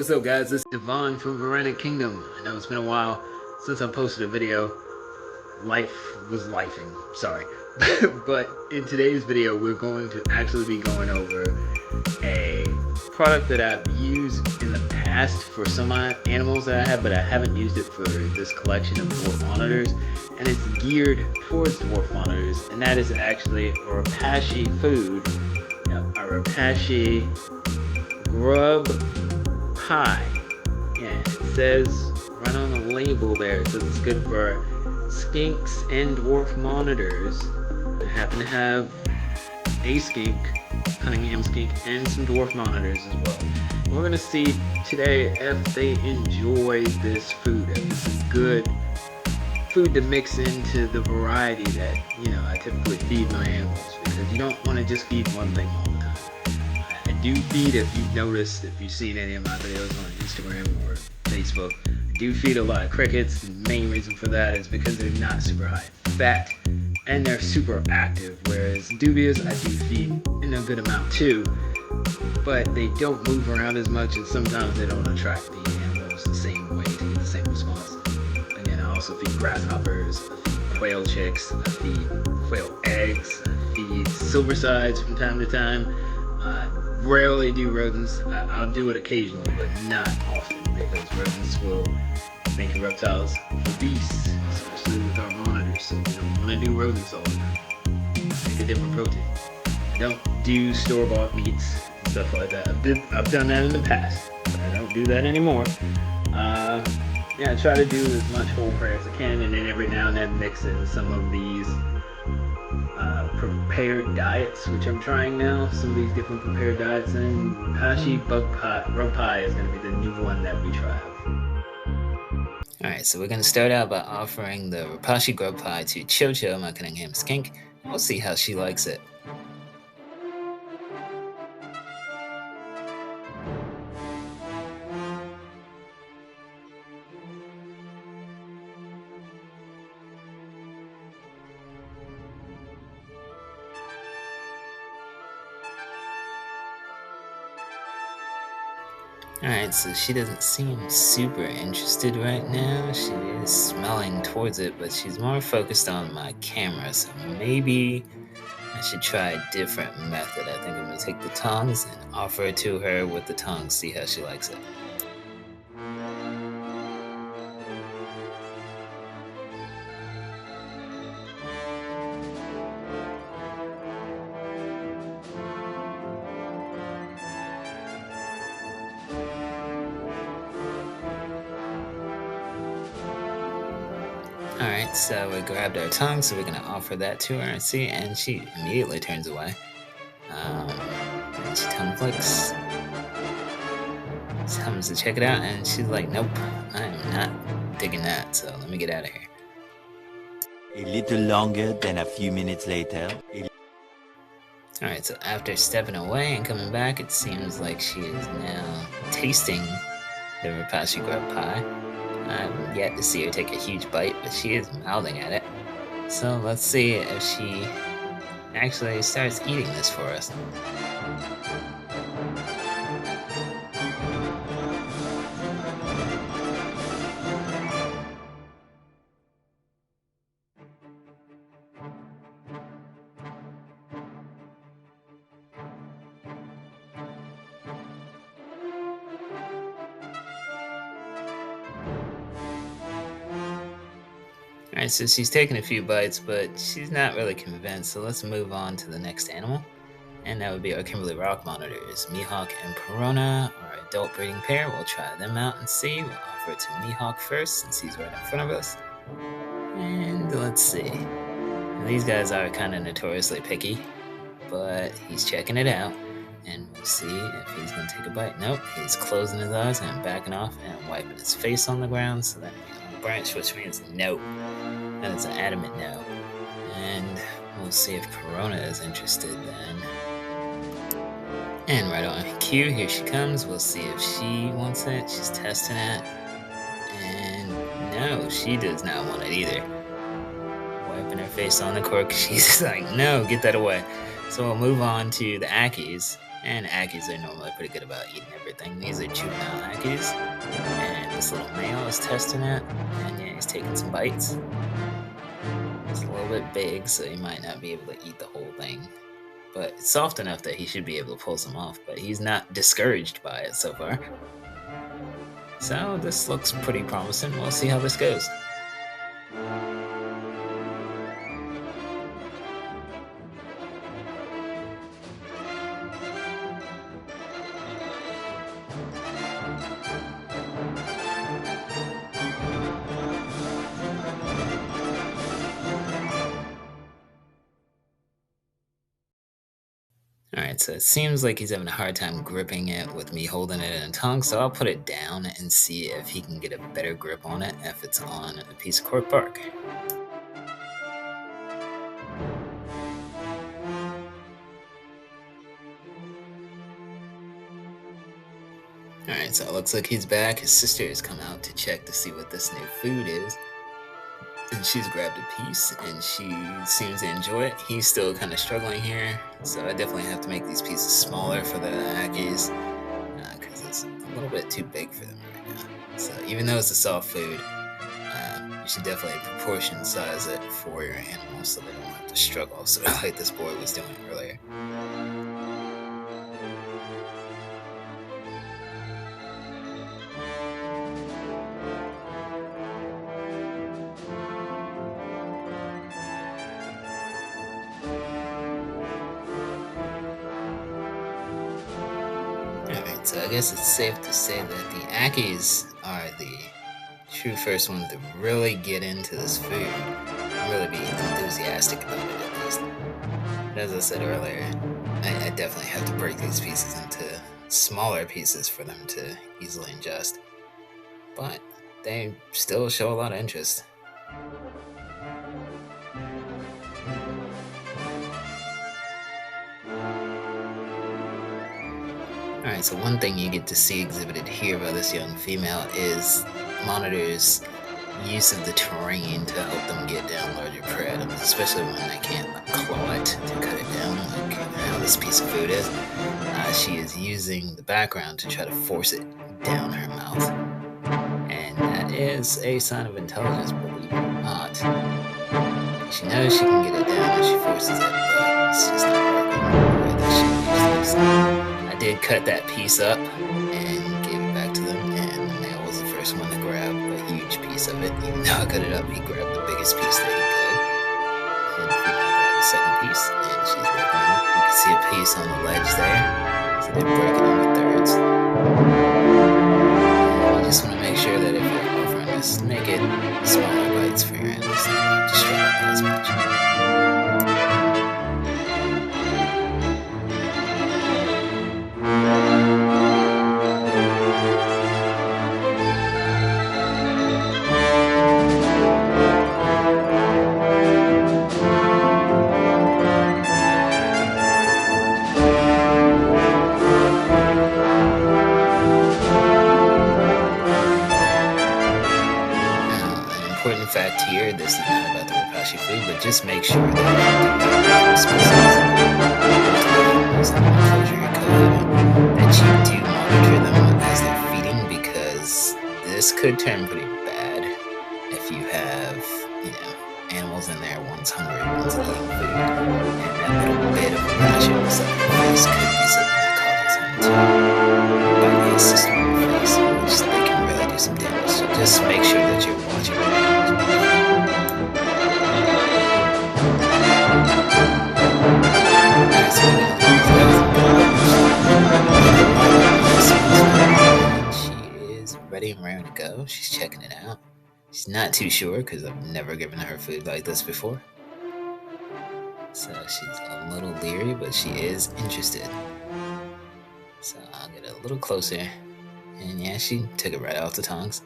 what's up guys, this is Devon from Veranic Kingdom. I know it's been a while since I posted a video. Life was lifing, sorry. But in today's video, we're going to actually be going over a product that I've used in the past for some animals that I have, but I haven't used it for this collection of dwarf monitors. And it's geared towards dwarf monitors, and that is actually a Repashy food. A Repashy Grub pie. Yeah, it says right on the label there, it says it's good for skinks and dwarf monitors. I happen to have a skink, Cunningham skink, and some dwarf monitors as well. We're gonna see today if they enjoy this food, if this is good food to mix into the variety that, I typically feed my animals, because you don't want to just feed one thing all the time. I do feed, if you've noticed, if you've seen any of my videos on Instagram or Facebook, I do feed a lot of crickets. The main reason for that is because they're not super high fat and they're super active, whereas dubious I do feed in a good amount too, but they don't move around as much, and sometimes they don't attract the animals the same way to get the same response. Again, I also feed grasshoppers, I feed quail chicks, I feed quail eggs, I feed silver sides from time to time. Rarely do rodents. I'll do it occasionally, but not often, because rodents will make your reptiles obese, especially with our monitors, so we don't want to do rodents all the time. Make a different protein. I don't do store-bought meats and stuff like that. I've done that in the past, but I don't do that anymore. I try to do as much whole prey as I can, and then every now and then mix in some of these prepared diets, which I'm trying now. Some of these different prepared diets, and Repashy Grub pie is going to be the new one that we try. Alright, so we're going to start out by offering the Repashy Grub pie to Cho-Cho, my Cunningham skink. We'll see how she likes it. Alright, so she doesn't seem super interested right now. She is smelling towards it, but she's more focused on my camera, so maybe I should try a different method. I think I'm going to take the tongs and offer it to her with the tongs, see how she likes it. Alright, so we grabbed our tongue, so we're going to offer that to her and see, and she immediately turns away. And she tongue flicks. She comes to check it out, and she's like, nope, I'm not digging that, so let me get out of here. A little longer than a few minutes later. Alright, so after stepping away and coming back, it seems like she is now tasting the Repashy Grub pie. I've yet to see her take a huge bite, but she is mouthing at it. So let's see if she actually starts eating this for us. Alright, so she's taken a few bites, but she's not really convinced, so let's move on to the next animal. And that would be our Kimberly Rock monitors. Mihawk and Perona, our adult breeding pair. We'll try them out and see. We'll offer it to Mihawk first, since he's right in front of us. And let's see. Now, these guys are kind of notoriously picky, but he's checking it out. And we'll see if he's going to take a bite. Nope, he's closing his eyes and backing off and wiping his face on the ground, so that means on the branch, which means no. That is an adamant no. And we'll see if Perona is interested then. And right on cue, here she comes. We'll see if she wants it. She's testing it. And no, she does not want it either. Wiping her face on the cork, she's like, no, get that away. So we'll move on to the Ackies. And Ackies are normally pretty good about eating everything. These are juvenile Ackies. And this little male is testing it. And yeah, he's taking some bites. It's a little bit big, so he might not be able to eat the whole thing. But it's soft enough that he should be able to pull some off. But he's not discouraged by it so far. So this looks pretty promising. We'll see how this goes. Alright, so it seems like he's having a hard time gripping it with me holding it in a tongue, so I'll put it down and see if he can get a better grip on it if it's on a piece of cork bark. Alright, so it looks like he's back. His sister has come out to check to see what this new food is. And she's grabbed a piece and she seems to enjoy it. He's still kind of struggling here, so I definitely have to make these pieces smaller for the Ackies because it's a little bit too big for them right now. So even though it's a soft food, you should definitely proportion size it for your animals so they don't have to struggle, so like this boy was doing earlier. Alright, so I guess it's safe to say that the Ackies are the true first ones to really get into this food and really be enthusiastic about it at least. But as I said earlier, I definitely have to break these pieces into smaller pieces for them to easily ingest. But they still show a lot of interest. Alright, so one thing you get to see exhibited here by this young female is monitors' use of the terrain to help them get down larger prey items, especially when they can't claw it to cut it down, like how this piece of food is. She is using the background to try to force it down her mouth. And that is a sign of intelligence, believe it or not. She knows she can get it down when she forces it, but it's just not working the way that she usually does. I did cut that piece up and gave it back to them, and the male was the first one to grab a huge piece of it. Even though I cut it up, he grabbed the biggest piece that he could. And the female grabbed the second piece, and she's breaking them up. You can see a piece on the ledge there, so they're breaking into thirds. And you just want to make sure that if you're offering this, make it smaller bites for your animals, so you don't have to struggle as much. Important fact here, this is not about the Repashy food, but just make sure that you do monitor them as they're feeding, because this could turn pretty bad if you have, animals in there, one's hungry, one's eating food, and that little bit of Repashy on the side of the face could be something that causes him to bite his sister in the face, which they can really do some damage. So just make sure that you're watching your animals. She is ready and raring to go. She's checking it out. She's not too sure because I've never given her food like this before. So she's a little leery, but she is interested. So I'll get a little closer. And yeah, she took it right off the tongs.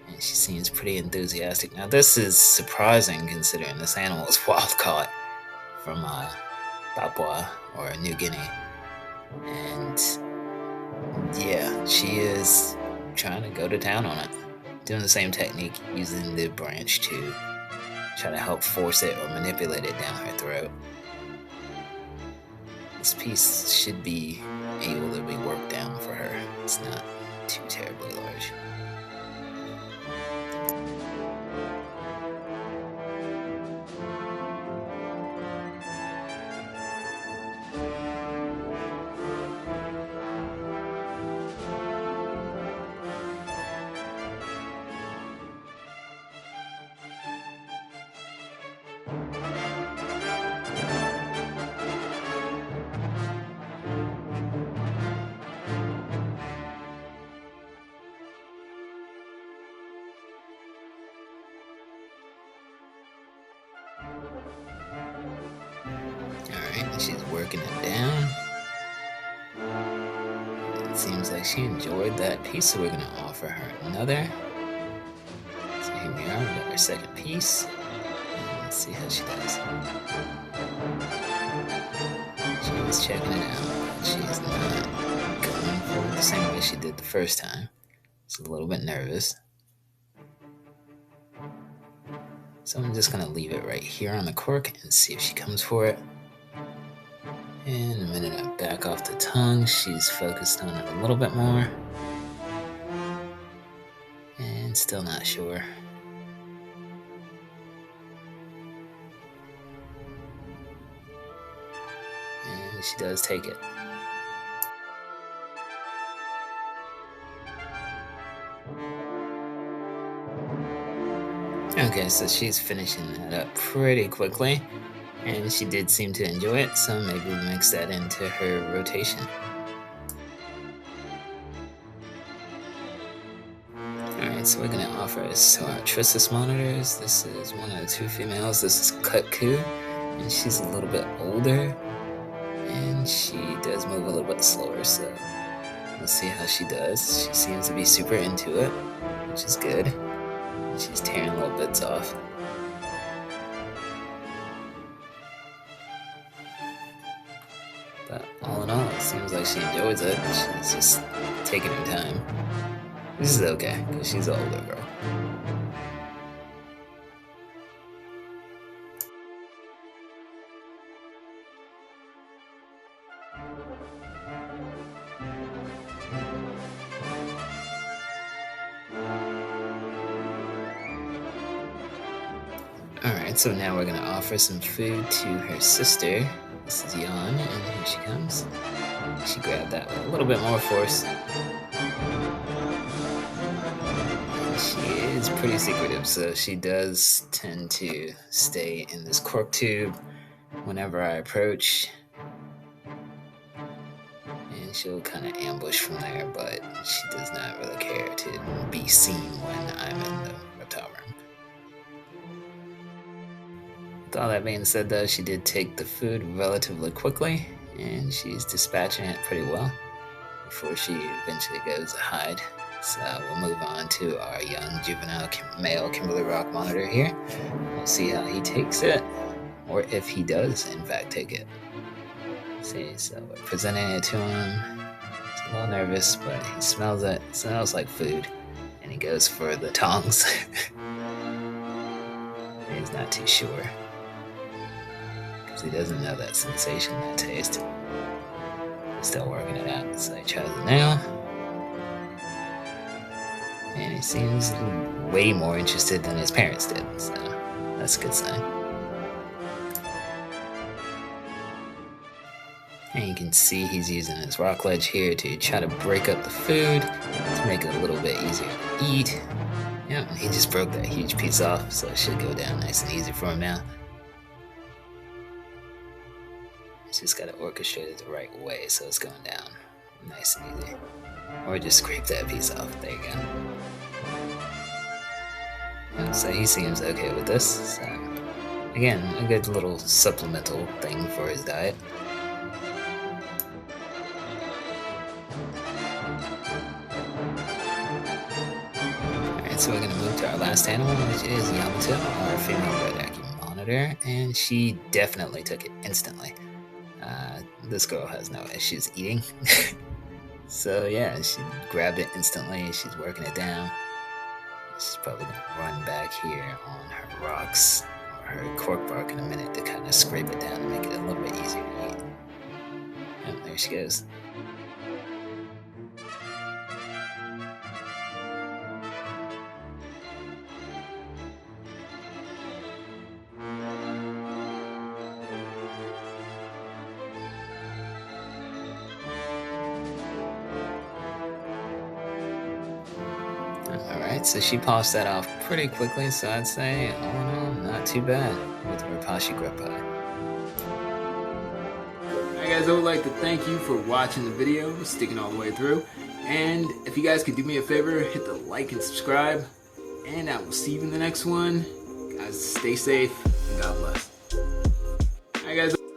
And she seems pretty enthusiastic. Now this is surprising considering this animal is wild caught from Papua or New Guinea. And yeah, she is trying to go to town on it. Doing the same technique, using the branch to try to help force it or manipulate it down her throat. this piece should be able to be worked down for her. It's not too terribly large. Alright, she's working it down. It seems like she enjoyed that piece, so we're going to offer her another. So here we are, we got our second piece. And let's see how she does. She was checking it out, but she's not going for it the same way she did the first time. She's a little bit nervous. So I'm just going to leave it right here on the cork and see if she comes for it. And the minute I back off the tongue, she's focused on it a little bit more. And still not sure. And she does take it. Okay, so she's finishing that up pretty quickly. And she did seem to enjoy it, so maybe we'll mix that into her rotation. Alright, so we're going to offer us to our Tristis monitors. This is one of the two females. This is Kutku, and she's a little bit older. And she does move a little bit slower, so let's see how she does. She seems to be super into it, which is good. And she's tearing little bits off. But all in all, it seems like she enjoys it. She's just taking her time. This is okay, because she's an older girl. Alright, so now we're going to offer some food to her sister. This is Jan, and here she comes. She grabbed that with a little bit more force. And she is pretty secretive, so she does tend to stay in this cork tube whenever I approach. And she'll kind of ambush from there, but she does not really care to be seen when I'm in the reptile room. With all that being said, though, she did take the food relatively quickly, and she's dispatching it pretty well before she eventually goes to hide. So we'll move on to our young juvenile male Kimberly Rock monitor here. We'll see how he takes it, or if he does, in fact, take it. See, so we're presenting it to him. He's a little nervous, but he smells it. It smells like food, and he goes for the tongs. He's not too sure. He doesn't know that sensation, that taste. He's still working it out, so he tries it now. And he seems way more interested than his parents did, so that's a good sign. And you can see he's using his rock ledge here to try to break up the food, to make it a little bit easier to eat. Yep, and he just broke that huge piece off, so it should go down nice and easy for him now. Just got to orchestrate it the right way so it's going down nice and easy. Or just scrape that piece off. There you go. Yeah, so he seems okay with this. So, again, a good little supplemental thing for his diet. Alright, so we're going to move to our last animal, which is Yamato, our female red Aki monitor. And she definitely took it instantly. This girl has no issues eating. So yeah, she grabbed it instantly. She's working it down. She's probably going to run back here on her rocks or her cork bark in a minute to kind of scrape it down and make it a little bit easier to eat. There she goes. Alright, so she polished that off pretty quickly, so I'd say, all in all, not too bad with Repashy Grub. Alright guys, I would like to thank you for watching the video, sticking all the way through. And if you guys could do me a favor, hit the like and subscribe. And I will see you in the next one. Guys, stay safe and God bless. Alright guys.